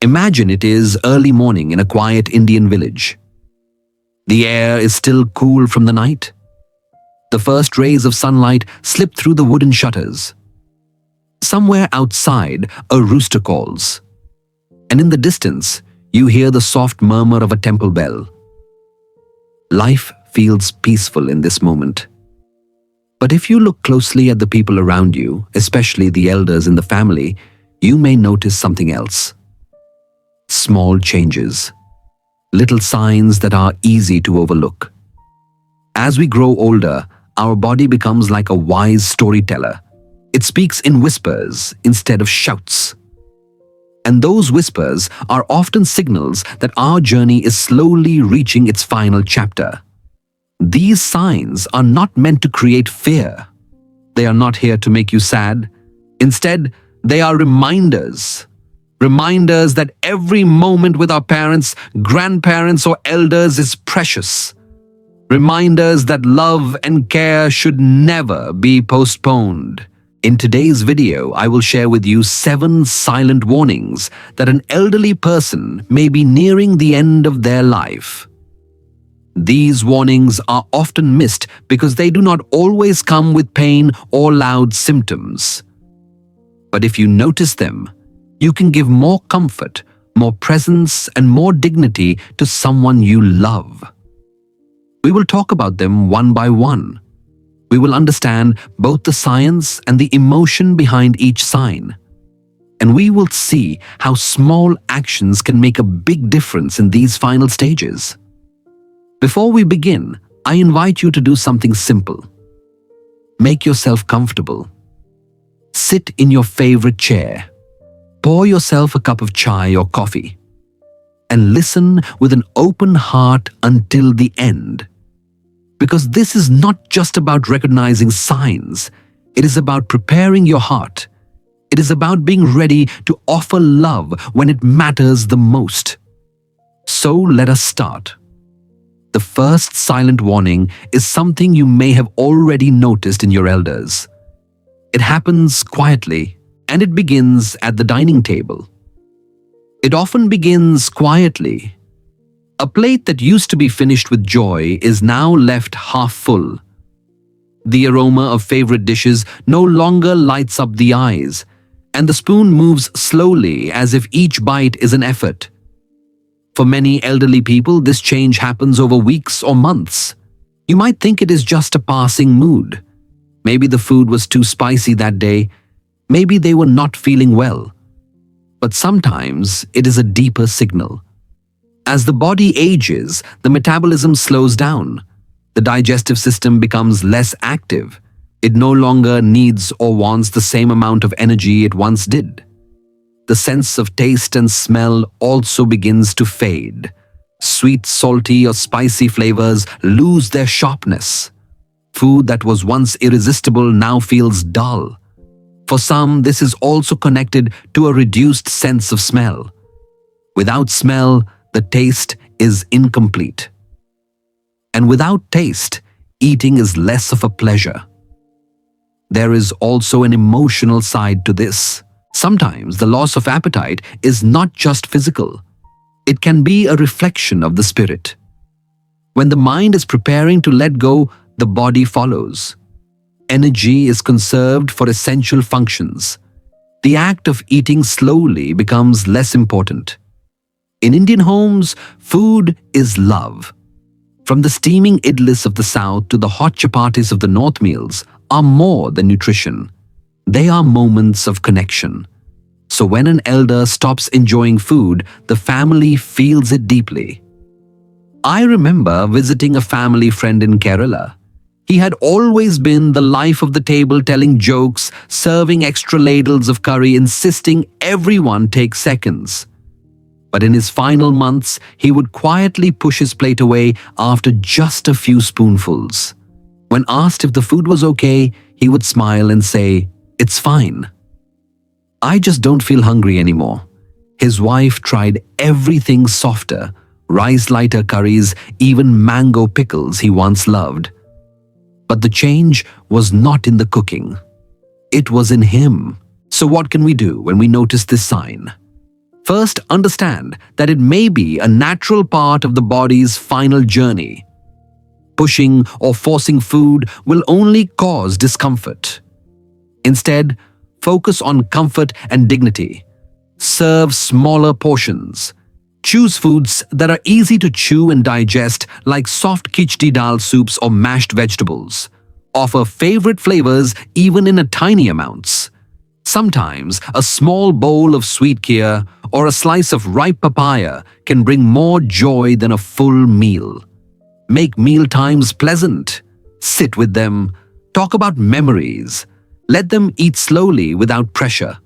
Imagine it is early morning in a quiet Indian village. The air is still cool from the night. The first rays of sunlight slip through the wooden shutters. Somewhere outside, a rooster calls, and in the distance, you hear the soft murmur of a temple bell. Life feels peaceful in this moment. But if you look closely at the people around you, especially the elders in the family, you may notice something else. Small changes, little signs that are easy to overlook. As we grow older, our body becomes like a wise storyteller. It speaks in whispers instead of shouts. And those whispers are often signals that our journey is slowly reaching its final chapter. These signs are not meant to create fear. They are not here to make you sad. Instead, they are reminders. Reminders that every moment with our parents, grandparents, or elders is precious. Reminders that love and care should never be postponed. In today's video, I will share with you 7 silent warnings that an elderly person may be nearing the end of their life. These warnings are often missed because they do not always come with pain or loud symptoms. But if you notice them, you can give more comfort, more presence, and more dignity to someone you love. We will talk about them one by one. We will understand both the science and the emotion behind each sign. And we will see how small actions can make a big difference in these final stages. Before we begin, I invite you to do something simple. Make yourself comfortable. Sit in your favorite chair. Pour yourself a cup of chai or coffee. And listen with an open heart until the end. Because this is not just about recognizing signs. It is about preparing your heart. It is about being ready to offer love when it matters the most. So let us start. The first silent warning is something you may have already noticed in your elders. It happens quietly, and it begins at the dining table. It often begins quietly. A plate that used to be finished with joy is now left half full. The aroma of favorite dishes no longer lights up the eyes, and the spoon moves slowly as if each bite is an effort. For many elderly people, this change happens over weeks or months. You might think it is just a passing mood. Maybe the food was too spicy that day. Maybe they were not feeling well. But sometimes it is a deeper signal. As the body ages, the metabolism slows down. The digestive system becomes less active. It no longer needs or wants the same amount of energy it once did. The sense of taste and smell also begins to fade. Sweet, salty, or spicy flavors lose their sharpness. Food that was once irresistible now feels dull. For some, this is also connected to a reduced sense of smell. Without smell, the taste is incomplete. And without taste, eating is less of a pleasure. There is also an emotional side to this. Sometimes the loss of appetite is not just physical. It can be a reflection of the spirit. When the mind is preparing to let go, the body follows. Energy is conserved for essential functions. The act of eating slowly becomes less important. In Indian homes, food is love. From the steaming idlis of the south to the hot chapatis of the north, meals are more than nutrition. They are moments of connection. So when an elder stops enjoying food, the family feels it deeply. I remember visiting a family friend in Kerala. He had always been the life of the table, telling jokes, serving extra ladles of curry, insisting everyone take seconds. But in his final months, he would quietly push his plate away after just a few spoonfuls. When asked if the food was okay, he would smile and say, "It's fine. I just don't feel hungry anymore." His wife tried everything softer, rice lighter curries, even mango pickles he once loved. But the change was not in the cooking. It was in him. So what can we do when we notice this sign? First, understand that it may be a natural part of the body's final journey. Pushing or forcing food will only cause discomfort. Instead, focus on comfort and dignity. Serve smaller portions. Choose foods that are easy to chew and digest, like soft khichdi dal soups or mashed vegetables. Offer favorite flavors even in a tiny amounts. Sometimes a small bowl of sweet kheer or a slice of ripe papaya can bring more joy than a full meal. Make meal times pleasant. Sit with them. Talk about memories. Let them eat slowly without pressure.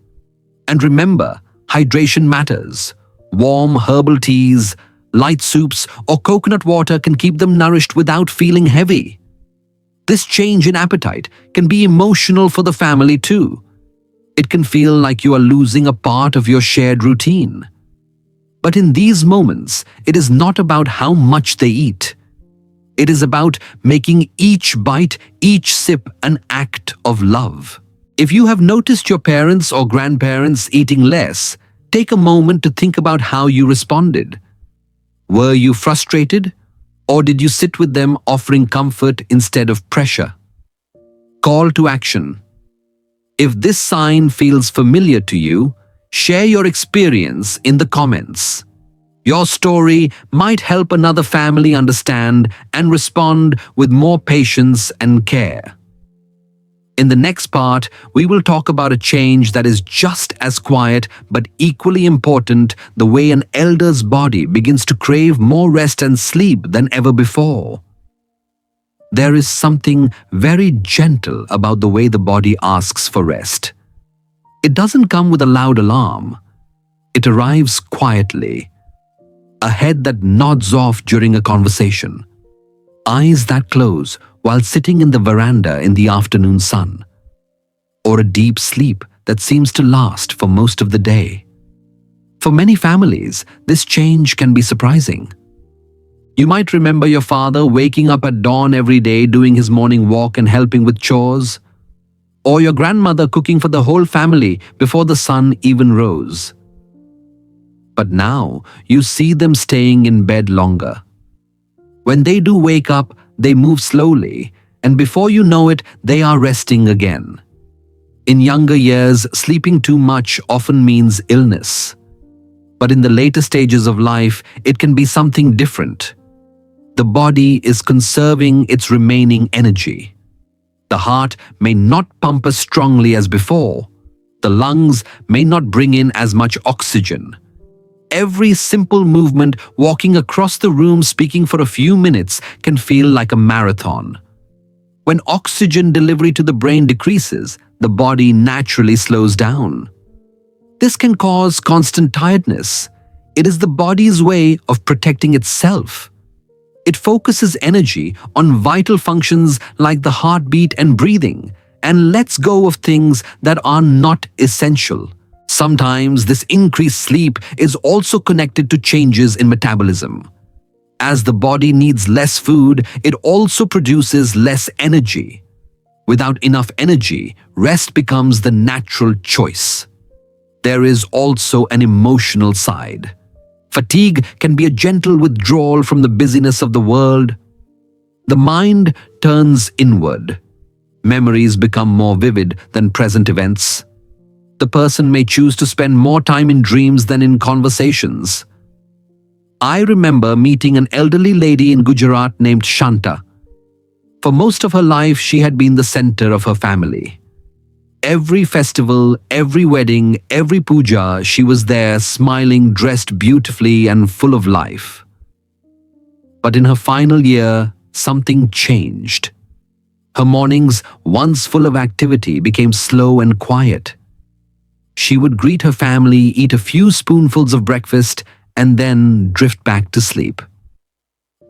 And remember, hydration matters. Warm herbal teas, light soups, or coconut water can keep them nourished without feeling heavy. This change in appetite can be emotional for the family too. It can feel like you are losing a part of your shared routine. But in these moments, it is not about how much they eat. It is about making each bite, each sip an act of love. If you have noticed your parents or grandparents eating less, take a moment to think about how you responded. Were you frustrated? Or did you sit with them offering comfort instead of pressure? Call to action. If this sign feels familiar to you, share your experience in the comments. Your story might help another family understand and respond with more patience and care. In the next part, we will talk about a change that is just as quiet but equally important: the way an elder's body begins to crave more rest and sleep than ever before. There is something very gentle about the way the body asks for rest. It doesn't come with a loud alarm. It arrives quietly. A head that nods off during a conversation. Eyes that close while sitting in the veranda in the afternoon sun. Or a deep sleep that seems to last for most of the day. For many families, this change can be surprising. You might remember your father waking up at dawn every day, doing his morning walk and helping with chores. Or your grandmother cooking for the whole family before the sun even rose. But now you see them staying in bed longer. When they do wake up, they move slowly, and before you know it, they are resting again. In younger years, sleeping too much often means illness. But in the later stages of life, it can be something different. The body is conserving its remaining energy. The heart may not pump as strongly as before. The lungs may not bring in as much oxygen. Every simple movement, walking across the room, speaking for a few minutes, can feel like a marathon. When oxygen delivery to the brain decreases, the body naturally slows down. This can cause constant tiredness. It is the body's way of protecting itself. It focuses energy on vital functions like the heartbeat and breathing, and lets go of things that are not essential. Sometimes this increased sleep is also connected to changes in metabolism. As the body needs less food, it also produces less energy. Without enough energy, rest becomes the natural choice. There is also an emotional side. Fatigue can be a gentle withdrawal from the busyness of the world. The mind turns inward. Memories become more vivid than present events. The person may choose to spend more time in dreams than in conversations. I remember meeting an elderly lady in Gujarat named Shanta. For most of her life, she had been the center of her family. Every festival, every wedding, every puja, she was there, smiling, dressed beautifully and full of life. But in her final year, something changed. Her mornings, once full of activity, became slow and quiet. She would greet her family, eat a few spoonfuls of breakfast, and then drift back to sleep.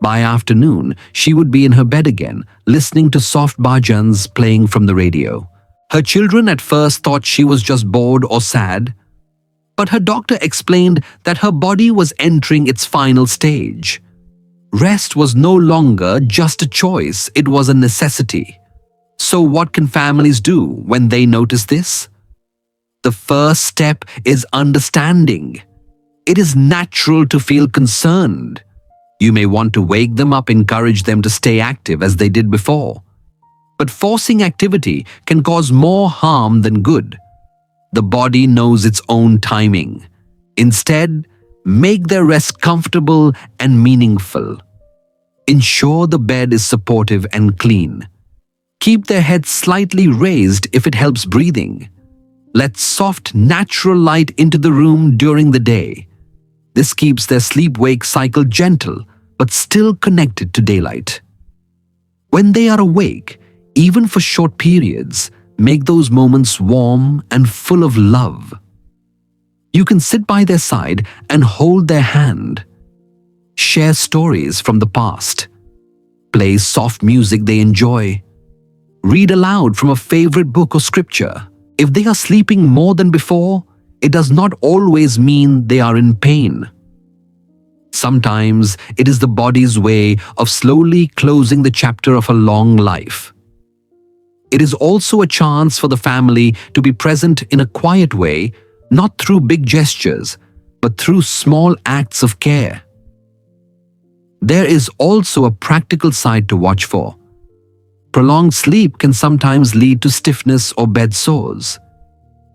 By afternoon, she would be in her bed again, listening to soft bhajans playing from the radio. Her children at first thought she was just bored or sad, but her doctor explained that her body was entering its final stage. Rest was no longer just a choice, it was a necessity. So what can families do when they notice this? The first step is understanding. It is natural to feel concerned. You may want to wake them up, encourage them to stay active as they did before. But forcing activity can cause more harm than good. The body knows its own timing. Instead, make their rest comfortable and meaningful. Ensure the bed is supportive and clean. Keep their head slightly raised if it helps breathing. Let soft, natural light into the room during the day. This keeps their sleep-wake cycle gentle, but still connected to daylight. When they are awake, even for short periods, make those moments warm and full of love. You can sit by their side and hold their hand. Share stories from the past. Play soft music they enjoy. Read aloud from a favorite book or scripture. If they are sleeping more than before, it does not always mean they are in pain. Sometimes it is the body's way of slowly closing the chapter of a long life. It is also a chance for the family to be present in a quiet way, not through big gestures, but through small acts of care. There is also a practical side to watch for. Prolonged sleep can sometimes lead to stiffness or bed sores.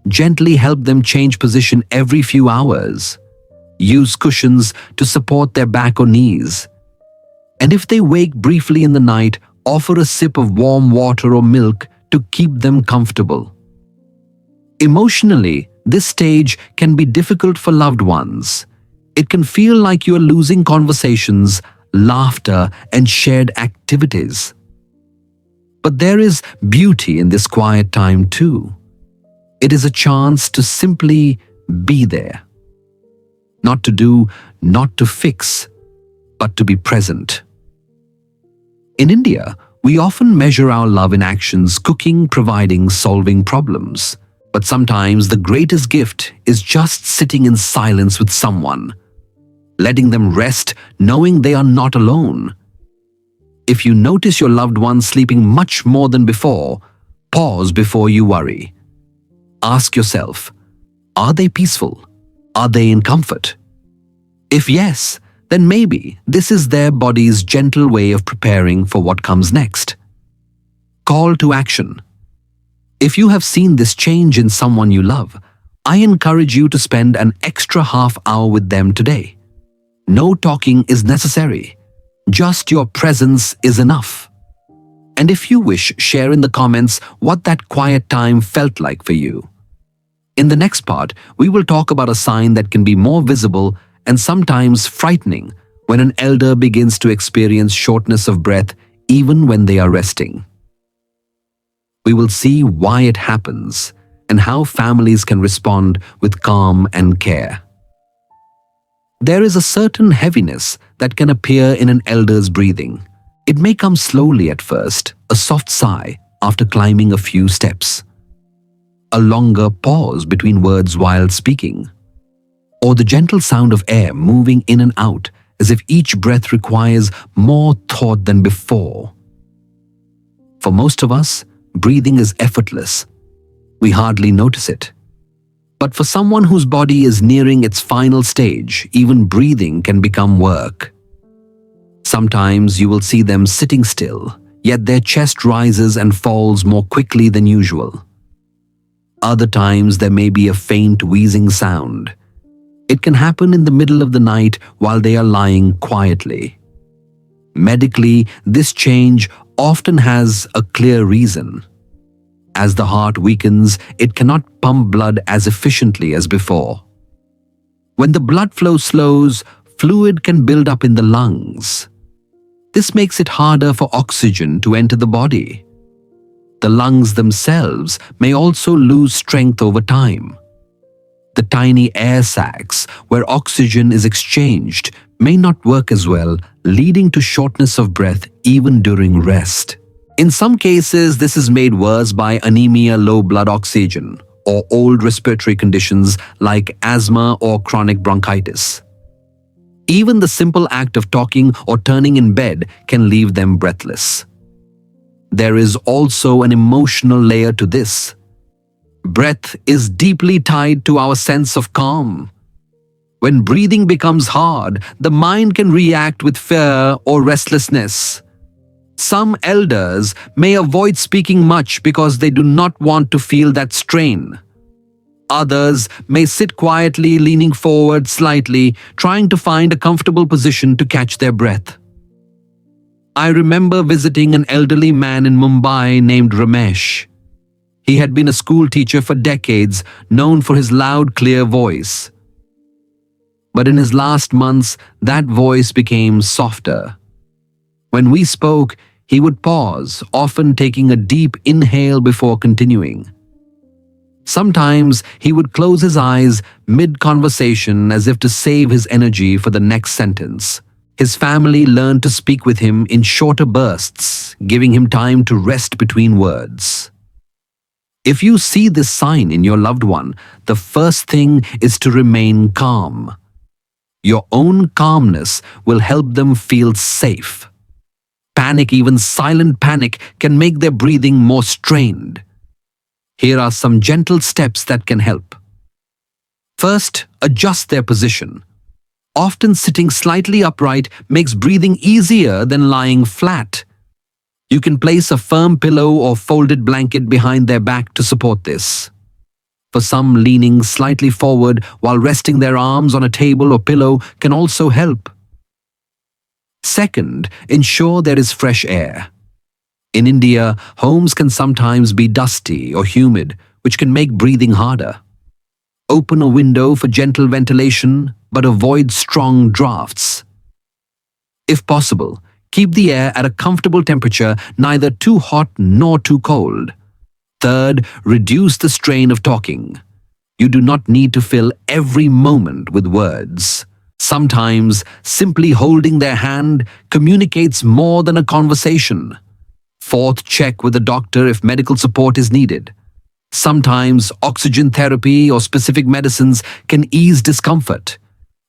Gently help them change position every few hours. Use cushions to support their back or knees. And if they wake briefly in the night, offer a sip of warm water or milk to keep them comfortable. Emotionally, this stage can be difficult for loved ones. It can feel like you are losing conversations, laughter, and shared activities. But there is beauty in this quiet time too. It is a chance to simply be there. Not to do, not to fix, but to be present. In India, we often measure our love in actions: cooking, providing, solving problems. But sometimes the greatest gift is just sitting in silence with someone, letting them rest, knowing they are not alone. If you notice your loved one sleeping much more than before, pause before you worry. Ask yourself, are they peaceful? Are they in comfort? If yes, then maybe this is their body's gentle way of preparing for what comes next. Call to action. If you have seen this change in someone you love, I encourage you to spend an extra half hour with them today. No talking is necessary. Just your presence is enough. And if you wish, share in the comments what that quiet time felt like for you. In the next part, we will talk about a sign that can be more visible and sometimes frightening when an elder begins to experience shortness of breath even when they are resting. We will see why it happens and how families can respond with calm and care. There is a certain heaviness that can appear in an elder's breathing. It may come slowly at first, a soft sigh after climbing a few steps, a longer pause between words while speaking, or the gentle sound of air moving in and out as if each breath requires more thought than before. For most of us, breathing is effortless. We hardly notice it. But for someone whose body is nearing its final stage, even breathing can become work. Sometimes you will see them sitting still, yet their chest rises and falls more quickly than usual. Other times there may be a faint wheezing sound. It can happen in the middle of the night while they are lying quietly. Medically, this change often has a clear reason. As the heart weakens, it cannot pump blood as efficiently as before. When the blood flow slows, fluid can build up in the lungs. This makes it harder for oxygen to enter the body. The lungs themselves may also lose strength over time. The tiny air sacs where oxygen is exchanged may not work as well, leading to shortness of breath even during rest. In some cases, this is made worse by anemia, low blood oxygen, or old respiratory conditions like asthma or chronic bronchitis. Even the simple act of talking or turning in bed can leave them breathless. There is also an emotional layer to this. Breath is deeply tied to our sense of calm. When breathing becomes hard, the mind can react with fear or restlessness. Some elders may avoid speaking much because they do not want to feel that strain. Others may sit quietly, leaning forward slightly, trying to find a comfortable position to catch their breath. I remember visiting an elderly man in Mumbai named Ramesh. He had been a school teacher for decades, known for his loud, clear voice. But in his last months, that voice became softer. When we spoke, he would pause, often taking a deep inhale before continuing. Sometimes he would close his eyes mid-conversation as if to save his energy for the next sentence. His family learned to speak with him in shorter bursts, giving him time to rest between words. If you see this sign in your loved one, the first thing is to remain calm. Your own calmness will help them feel safe. Panic, even silent panic, can make their breathing more strained. Here are some gentle steps that can help. First, adjust their position. Often sitting slightly upright makes breathing easier than lying flat. You can place a firm pillow or folded blanket behind their back to support this. For some, leaning slightly forward while resting their arms on a table or pillow can also help. Second, ensure there is fresh air. In India, homes can sometimes be dusty or humid, which can make breathing harder. Open a window for gentle ventilation, but avoid strong drafts. If possible, keep the air at a comfortable temperature, neither too hot nor too cold. Third, reduce the strain of talking. You do not need to fill every moment with words. Sometimes, simply holding their hand communicates more than a conversation. Fourth, check with a doctor if medical support is needed. Sometimes, oxygen therapy or specific medicines can ease discomfort.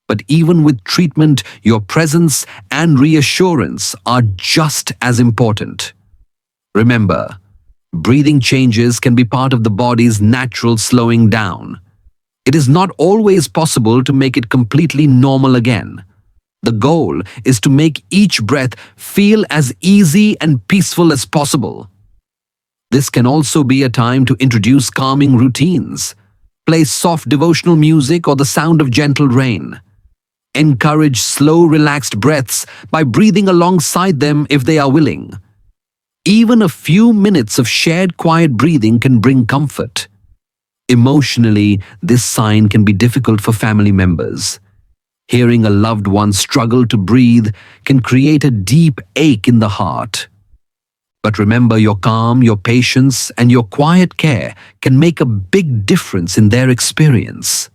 But even with treatment, your presence and reassurance are just as important. Remember, breathing changes can be part of the body's natural slowing down. It is not always possible to make it completely normal again. The goal is to make each breath feel as easy and peaceful as possible. This can also be a time to introduce calming routines. Play soft devotional music or the sound of gentle rain. Encourage slow, relaxed breaths by breathing alongside them if they are willing. Even a few minutes of shared quiet breathing can bring comfort. Emotionally, this sign can be difficult for family members. Hearing a loved one struggle to breathe can create a deep ache in the heart. But remember, your calm, your patience, and your quiet care can make a big difference in their experience.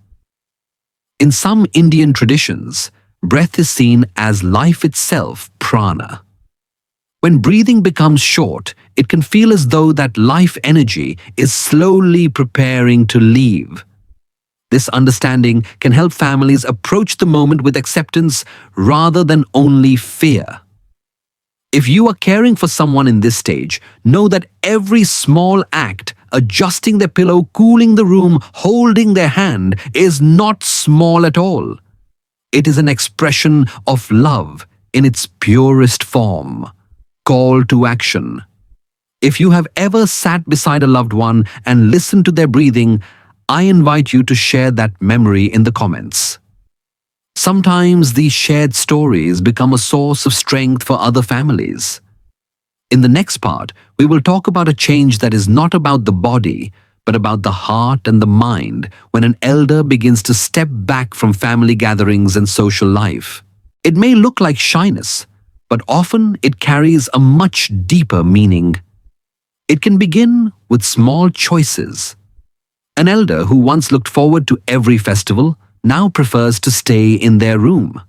In some Indian traditions, breath is seen as life itself, prana. When breathing becomes short, it can feel as though that life energy is slowly preparing to leave. This understanding can help families approach the moment with acceptance rather than only fear. If you are caring for someone in this stage, know that every small act, adjusting their pillow, cooling the room, holding their hand, is not small at all. It is an expression of love in its purest form. Call to action. If you have ever sat beside a loved one and listened to their breathing, I invite you to share that memory in the comments. Sometimes these shared stories become a source of strength for other families. In the next part, we will talk about a change that is not about the body, but about the heart and the mind when an elder begins to step back from family gatherings and social life. It may look like shyness, but often it carries a much deeper meaning. It can begin with small choices. An elder who once looked forward to every festival now prefers to stay in their room.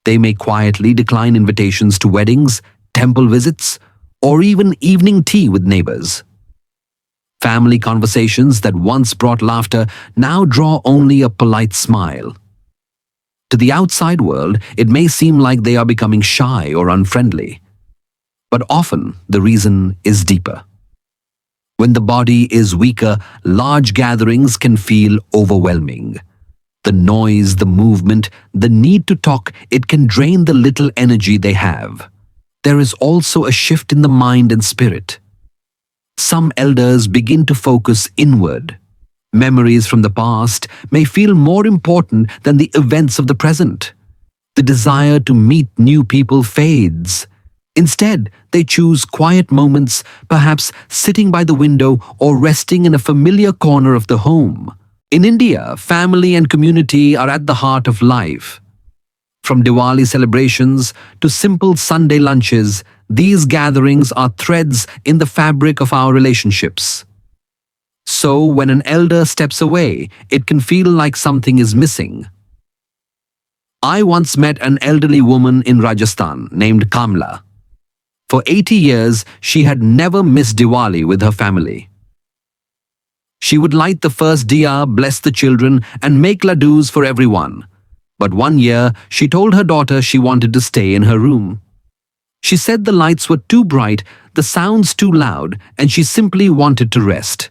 They may quietly decline invitations to weddings, temple visits, or even evening tea with neighbors. Family conversations that once brought laughter now draw only a polite smile. To the outside world, it may seem like they are becoming shy or unfriendly. But often, the reason is deeper. When the body is weaker, large gatherings can feel overwhelming. The noise, the movement, the need to talk, it can drain the little energy they have. There is also a shift in the mind and spirit. Some elders begin to focus inward. Memories from the past may feel more important than the events of the present. The desire to meet new people fades. Instead, they choose quiet moments, perhaps sitting by the window or resting in a familiar corner of the home. In India, family and community are at the heart of life. From Diwali celebrations to simple Sunday lunches, these gatherings are threads in the fabric of our relationships. So, when an elder steps away, it can feel like something is missing. I once met an elderly woman in Rajasthan named Kamla. For 80 years, she had never missed Diwali with her family. She would light the first diya, bless the children, and make laddus for everyone. But one year, she told her daughter she wanted to stay in her room. She said the lights were too bright, the sounds too loud, and she simply wanted to rest.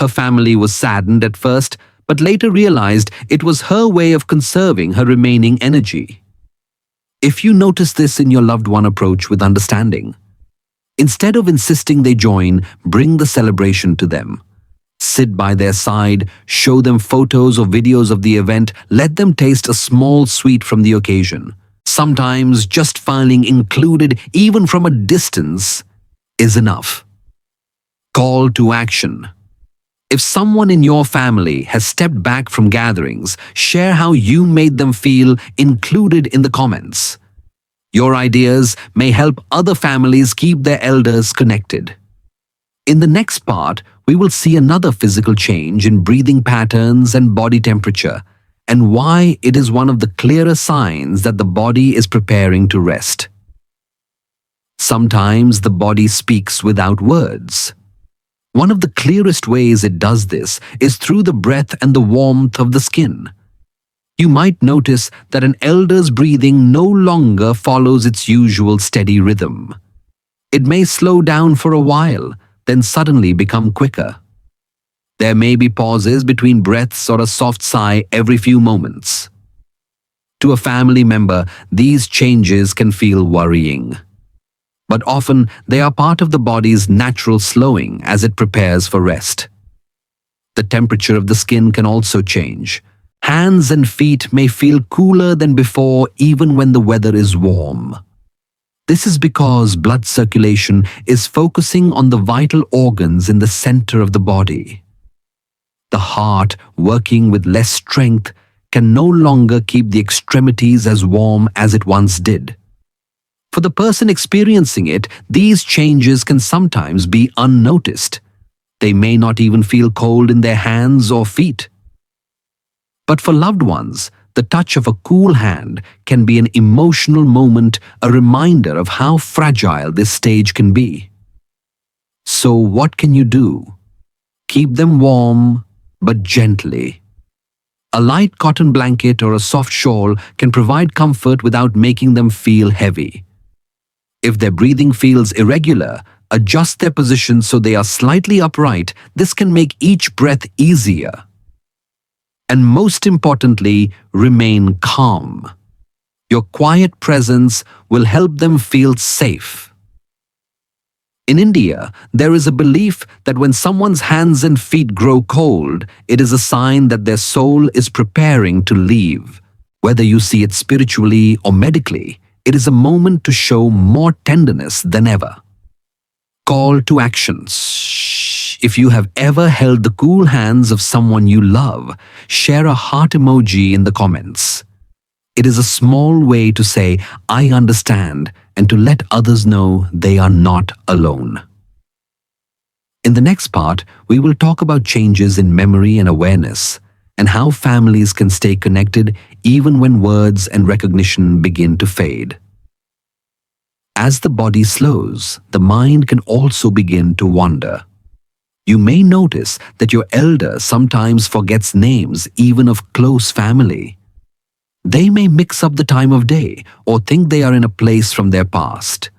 Her family was saddened at first, but later realized it was her way of conserving her remaining energy. If you notice this in your loved one, approach with understanding. Instead of insisting they join, bring the celebration to them. Sit by their side, show them photos or videos of the event, let them taste a small sweet from the occasion. Sometimes just feeling included, even from a distance, is enough. Call to action. If someone in your family has stepped back from gatherings, share how you made them feel included in the comments. Your ideas may help other families keep their elders connected. In the next part, we will see another physical change in breathing patterns and body temperature, and why it is one of the clearer signs that the body is preparing to rest. Sometimes the body speaks without words. One of the clearest ways it does this is through the breath and the warmth of the skin. You might notice that an elder's breathing no longer follows its usual steady rhythm. It may slow down for a while, then suddenly become quicker. There may be pauses between breaths or a soft sigh every few moments. To a family member, these changes can feel worrying. But often they are part of the body's natural slowing as it prepares for rest. The temperature of the skin can also change. Hands and feet may feel cooler than before even when the weather is warm. This is because blood circulation is focusing on the vital organs in the center of the body. The heart, working with less strength, can no longer keep the extremities as warm as it once did. For the person experiencing it, these changes can sometimes be unnoticed. They may not even feel cold in their hands or feet. But for loved ones, the touch of a cool hand can be an emotional moment, a reminder of how fragile this stage can be. So what can you do? Keep them warm, but gently. A light cotton blanket or a soft shawl can provide comfort without making them feel heavy. If their breathing feels irregular, adjust their position so they are slightly upright. This can make each breath easier. And most importantly, remain calm. Your quiet presence will help them feel safe. In India, there is a belief that when someone's hands and feet grow cold, it is a sign that their soul is preparing to leave. Whether you see it spiritually or medically, it is a moment to show more tenderness than ever. Call to actions. If you have ever held the cool hands of someone you love, share a heart emoji in the comments. It is a small way to say, "I understand," and to let others know they are not alone. In the next part, we will talk about changes in memory and awareness, and how families can stay connected even when words and recognition begin to fade. As the body slows, the mind can also begin to wander. You may notice that your elder sometimes forgets names even of close family. They may mix up the time of day or think they are in a place from their past.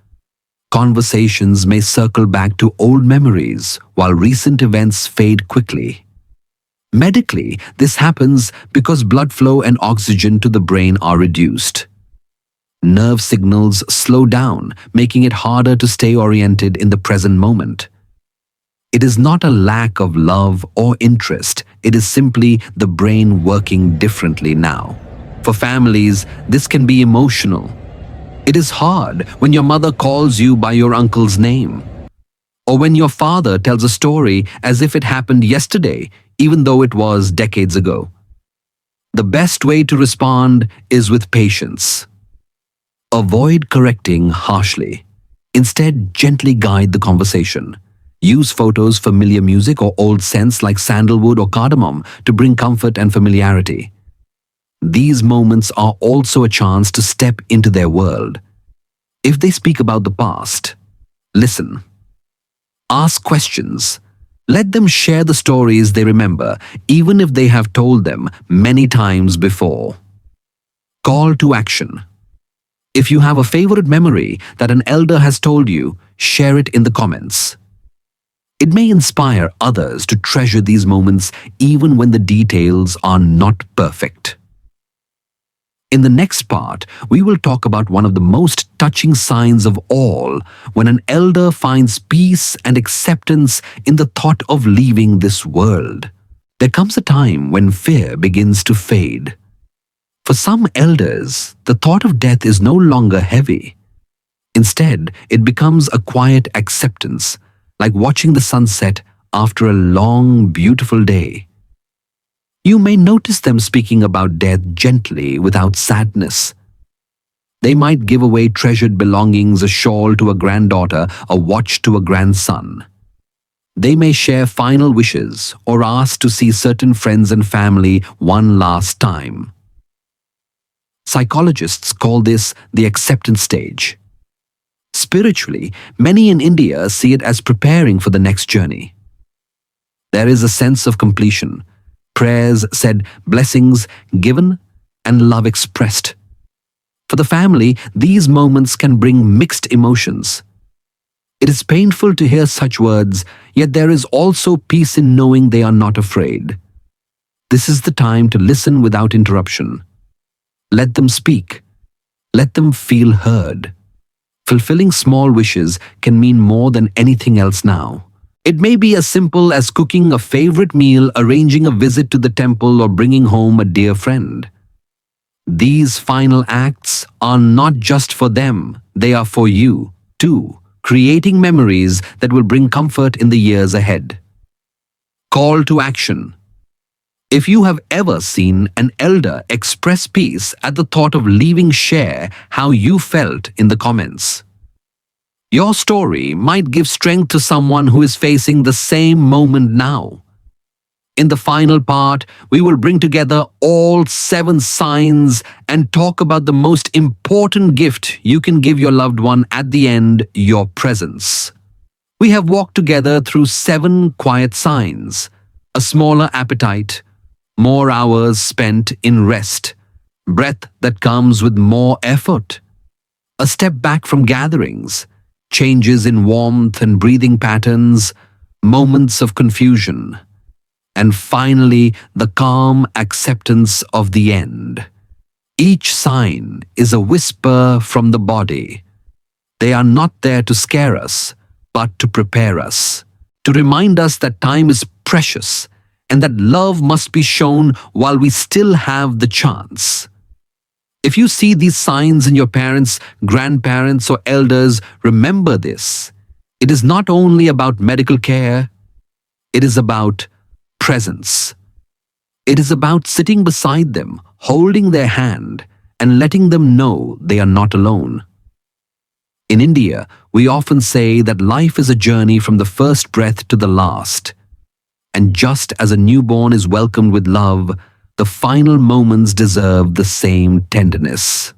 Conversations may circle back to old memories while recent events fade quickly. Medically, this happens because blood flow and oxygen to the brain are reduced. Nerve signals slow down, making it harder to stay oriented in the present moment. It is not a lack of love or interest, it is simply the brain working differently now. For families, this can be emotional. It is hard when your mother calls you by your uncle's name, or when your father tells a story as if it happened yesterday, even though it was decades ago. The best way to respond is with patience. Avoid correcting harshly. Instead, gently guide the conversation. Use photos, familiar music, or old scents like sandalwood or cardamom to bring comfort and familiarity. These moments are also a chance to step into their world. If they speak about the past, listen. Ask questions. Let them share the stories they remember, even if they have told them many times before. Call to action. If you have a favorite memory that an elder has told you, share it in the comments. It may inspire others to treasure these moments even when the details are not perfect. In the next part, we will talk about one of the most touching signs of all when an elder finds peace and acceptance in the thought of leaving this world. There comes a time when fear begins to fade. For some elders, the thought of death is no longer heavy. Instead, it becomes a quiet acceptance, like watching the sunset after a long, beautiful day. You may notice them speaking about death gently, without sadness. They might give away treasured belongings, a shawl to a granddaughter, a watch to a grandson. They may share final wishes or ask to see certain friends and family one last time. Psychologists call this the acceptance stage. Spiritually, many in India see it as preparing for the next journey. There is a sense of completion, prayers said, blessings given, and love expressed. For the family, these moments can bring mixed emotions. It is painful to hear such words, yet there is also peace in knowing they are not afraid. This is the time to listen without interruption. Let them speak. Let them feel heard. Fulfilling small wishes can mean more than anything else now. It may be as simple as cooking a favorite meal, arranging a visit to the temple, or bringing home a dear friend. These final acts are not just for them, they are for you, too, creating memories that will bring comfort in the years ahead. Call to action. If you have ever seen an elder express peace at the thought of leaving, share how you felt in the comments. Your story might give strength to someone who is facing the same moment now. In the final part, we will bring together all 7 signs and talk about the most important gift you can give your loved one at the end, your presence. We have walked together through 7 quiet signs: a smaller appetite, more hours spent in rest, breath that comes with more effort, a step back from gatherings, changes in warmth and breathing patterns, moments of confusion, and finally, the calm acceptance of the end. Each sign is a whisper from the body. They are not there to scare us, but to prepare us, to remind us that time is precious and that love must be shown while we still have the chance. If you see these signs in your parents, grandparents, or elders, remember this. It is not only about medical care, it is about presence. It is about sitting beside them, holding their hand, and letting them know they are not alone. In India, we often say that life is a journey from the first breath to the last. And just as a newborn is welcomed with love, the final moments deserve the same tenderness.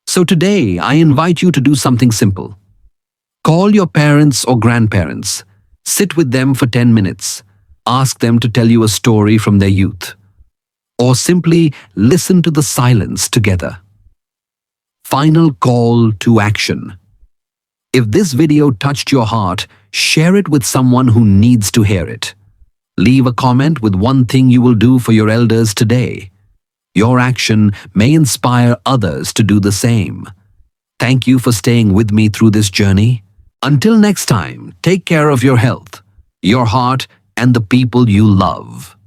So today, I invite you to do something simple. Call your parents or grandparents. Sit with them for 10 minutes. Ask them to tell you a story from their youth. Or simply listen to the silence together. Final call to action. If this video touched your heart, share it with someone who needs to hear it. Leave a comment with one thing you will do for your elders today. Your action may inspire others to do the same. Thank you for staying with me through this journey. Until next time, take care of your health, your heart, and the people you love.